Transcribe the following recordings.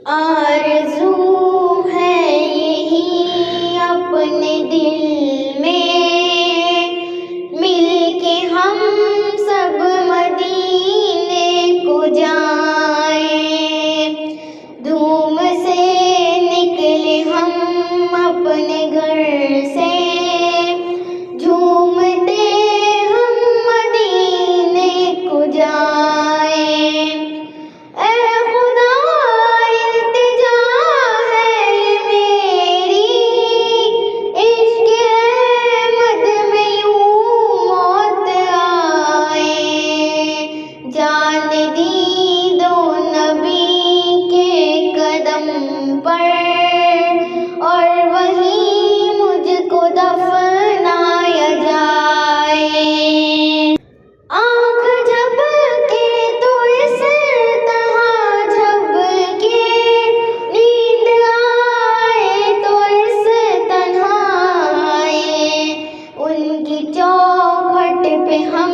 آرزو ہے یہی اپنے دل میں، مل کے ہم سب مدینے کو جائیں، دھوم سے نکلے ہم اپنے گھر سے، جھومتے ہم مدینے کو جائیں۔ اے خدا التجا ہے یہ میری، عشق احمد میں یوں موت آئے، جان دی دو نبی کے قدم پر، اور وہیں مجھ کو دفنایا جائے۔ آنکھ جھپکے تو اس طرح جھپکے، نیند آئے تو اس طرح آئے، ان کی چوکھٹ پہ ہم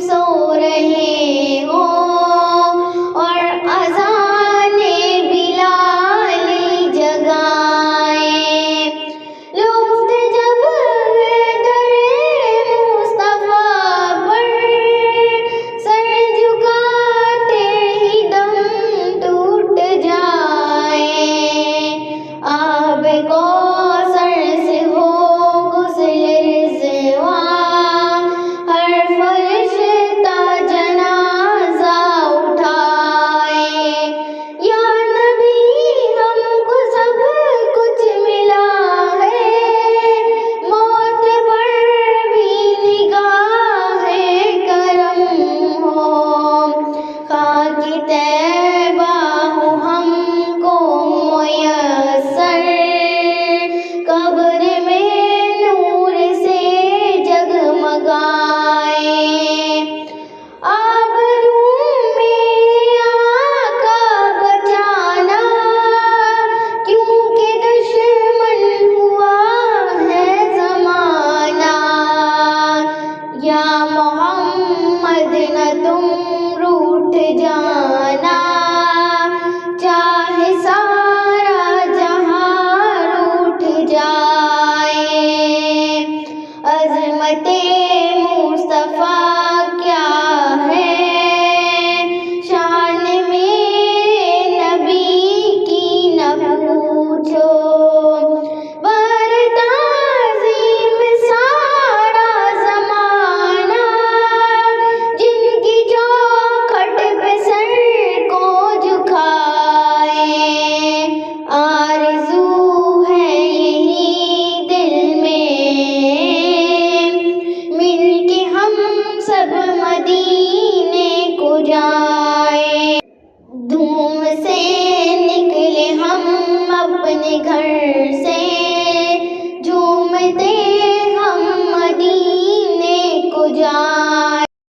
سو رہے ہوں، اور اذان بلال جگائے، لطف جب در مصطفیٰ پر، سر جھکاتے ہی دم ٹوٹ جائے، آب کوثر سے ہو غسل رضوان، ہر فرشتہ جنازہ اٹھائے، یا نبی ہم کو سب کچھ ملا ہے، موت پر بھی نگاہ کرم ہو، خاک طیبہ ہو ہم کو میسر، قبر میں نور سے جگمگائے، آبرو میں آقا بچانا، کیونکہ دشمن ہوا ہے زمانہ، یا محمد نہ تم روٹھ جانا، چاہے سارا جہاں روٹھ جائے، عظمت مصطفیٰ کیا ہے، شان میرے نبی کی نہ پوچھو، بر تعظیم سارا زمانہ، جن کی چوکھٹ پہ سر کو جھکائے، آرزو ہے یہی دل میں، مل کے ہم سب مدینے کو جائیں، دھوم سے نکلے ہم اپنے گھر سے،